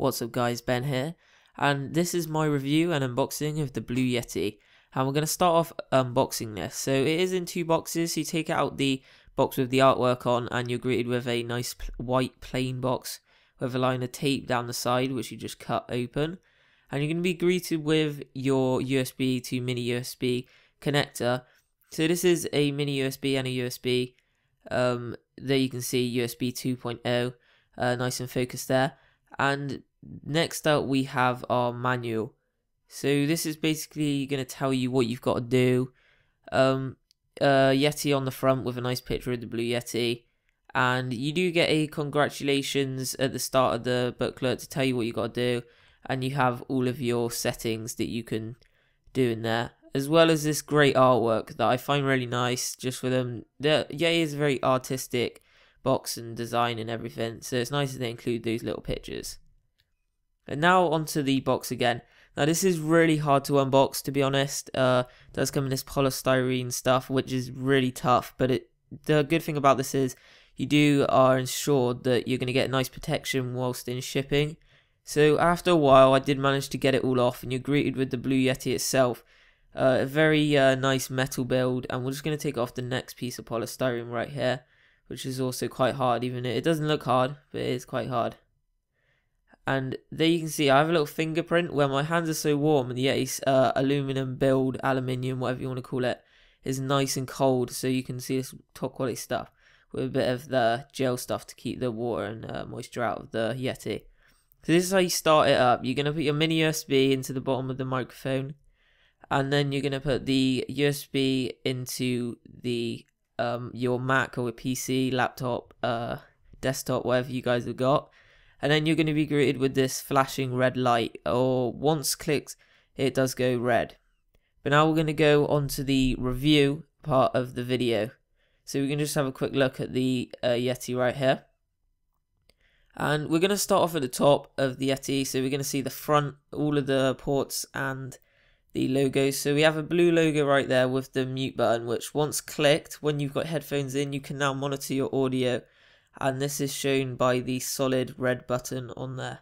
What's up guys, Ben here, and this is my review and unboxing of the Blue Yeti, and we're going to start off unboxing this. So it is in two boxes, so you take out the box with the artwork on and you're greeted with a nice white plain box with a line of tape down the side which you just cut open, and you're going to be greeted with your USB to mini USB connector. So this is a mini USB and a USB, there you can see USB 2.0, nice and focused there. And next up we have our manual. So this is basically going to tell you what you've got to do. Yeti on the front with a nice picture of the Blue Yeti, and you do get a congratulations at the start of the booklet to tell you what you got to do, and you have all of your settings that you can do in there, as well as this great artwork that I find really nice. Just for them, the Yeti is a very artistic box and design and everything, so it's nice that they include those little pictures. And now onto the box again. Now this is really hard to unbox, to be honest. It does come in this polystyrene stuff, which is really tough, but the good thing about this is you are ensured that you're going to get nice protection whilst in shipping. So after a while I did manage to get it all off, and you're greeted with the Blue Yeti itself. A very nice metal build, and we're just going to take off the next piece of polystyrene right here, which is also quite hard. Even it doesn't look hard, but it is quite hard. And there you can see I have a little fingerprint where my hands are so warm, and the Yeti's aluminum build, aluminium, whatever you want to call it, is nice and cold, so you can see this top quality stuff with a bit of the gel stuff to keep the water and moisture out of the Yeti. So this is how you start it up. You're going to put your mini USB into the bottom of the microphone, and then you're going to put the USB into the your Mac or a PC, laptop, desktop, whatever you guys have got, and then you're going to be greeted with this flashing red light, or once clicked it does go red. But now we're going to go on to the review part of the video, so we can just have a quick look at the Yeti right here. And we're going to start off at the top of the Yeti, so we're going to see the front, all of the ports and the logos. So we have a blue logo right there with the mute button, which once clicked, when you've got headphones in, you can now monitor your audio, and this is shown by the solid red button on there.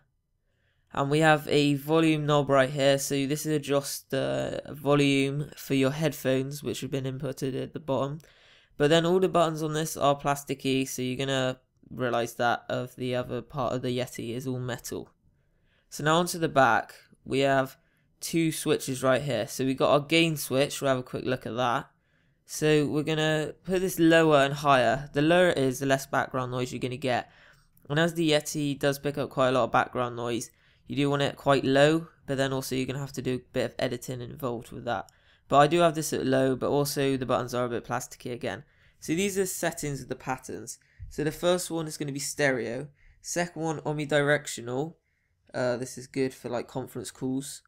And we have a volume knob right here, so this is adjust the volume for your headphones, which have been inputted at the bottom. But then all the buttons on this are plasticky, so you're gonna realize that of the other part of the Yeti is all metal. So now onto the back, we have two switches right here. So we got our gain switch, we'll have a quick look at that. So we're gonna put this lower and higher. The lower it is, the less background noise you're gonna get, and as the Yeti does pick up quite a lot of background noise, you do want it quite low, but then also you're gonna have to do a bit of editing involved with that. But I do have this at low, but also the buttons are a bit plasticky again. So these are settings of the patterns. So the first one is going to be stereo, second one omnidirectional, this is good for like conference calls,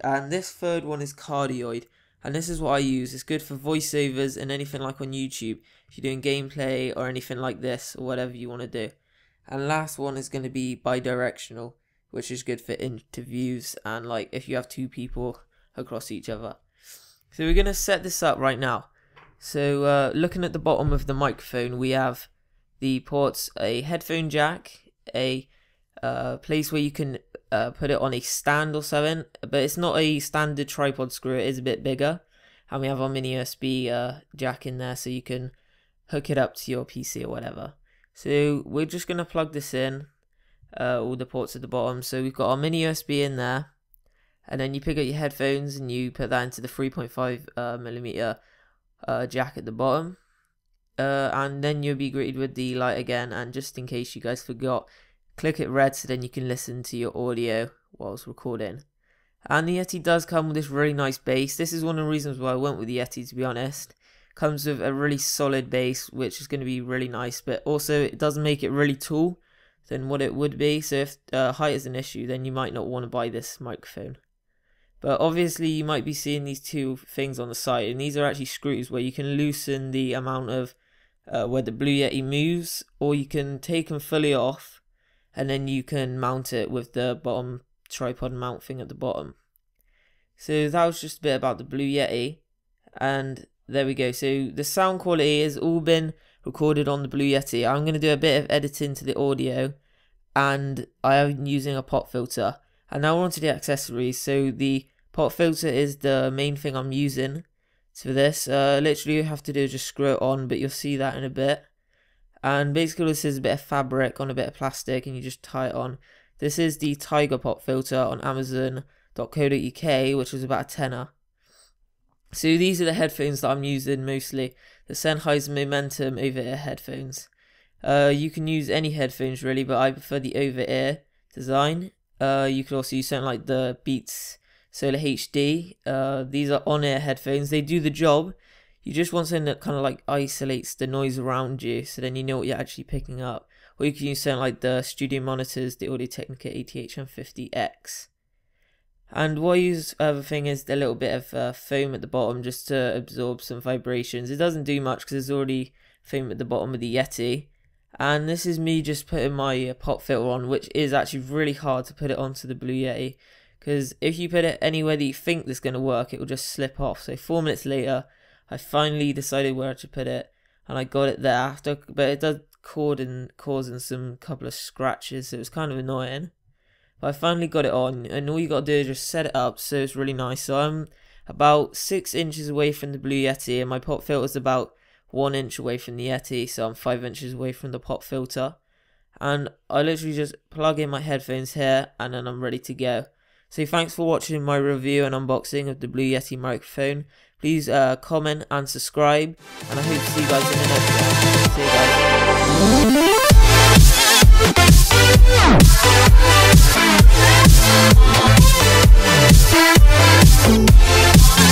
and this third one is cardioid, and this is what I use. It's good for voiceovers and anything like on YouTube, if you're doing gameplay or anything like this, or whatever you want to do. And last one is going to be bidirectional, which is good for interviews and like if you have two people across each other. So we're going to set this up right now. So looking at the bottom of the microphone, we have the ports, a headphone jack, a place where you can put it on a stand or something, but it's not a standard tripod screw, it is a bit bigger. And we have our mini USB jack in there, so you can hook it up to your PC or whatever. So we're just going to plug this in, all the ports at the bottom. So we've got our mini USB in there, and then you pick up your headphones and you put that into the 3.5mm jack at the bottom. And then you'll be greeted with the light again, and just in case you guys forgot, click it red so then you can listen to your audio whilst recording. And the Yeti does come with this really nice bass. This is one of the reasons why I went with the Yeti, to be honest. Comes with a really solid bass, which is going to be really nice, but also it does make it really tall than what it would be. So if height is an issue, then you might not want to buy this microphone. But obviously you might be seeing these two things on the side, and these are actually screws where you can loosen the amount of where the Blue Yeti moves, or you can take them fully off and then you can mount it with the bottom tripod mount thing at the bottom. So that was just a bit about the Blue Yeti, and there we go. So the sound quality has all been recorded on the Blue Yeti. I'm going to do a bit of editing to the audio and I am using a pop filter. And now we're on to the accessories. So the pop filter is the main thing I'm using for this. Literally, you have to do is just screw it on, but you'll see that in a bit. And basically, this is a bit of fabric on a bit of plastic, and you just tie it on. This is the Tiger Pop filter on Amazon.co.uk, which was about a tenner. So these are the headphones that I'm using mostly, the Sennheiser Momentum over-ear headphones. You can use any headphones really, but I prefer the over-ear design. You could also use something like the Beats Solar HD. These are on-ear headphones. They do the job. You just want something that kind of like isolates the noise around you, so then you know what you're actually picking up. Or you can use something like the Studio Monitors, the Audio-Technica ATH-M50X. And what I use other thing is a little bit of foam at the bottom just to absorb some vibrations. It doesn't do much because there's already foam at the bottom of the Yeti. And this is me just putting my pop filter on, which is actually really hard to put it onto the Blue Yeti, because if you put it anywhere that you think that's going to work, it will just slip off. So 4 minutes later, I finally decided where to put it, and I got it there after, but it does causing some couple of scratches, so it was kind of annoying. But I finally got it on, and all you got to do is just set it up so it's really nice. So I'm about 6 inches away from the Blue Yeti, and my pop filter is about 1 inch away from the Yeti, so I'm 5 inches away from the pop filter. And I literally just plug in my headphones here, and then I'm ready to go. So thanks for watching my review and unboxing of the Blue Yeti microphone. Please comment and subscribe, and I hope to see you guys in the next one. See you guys.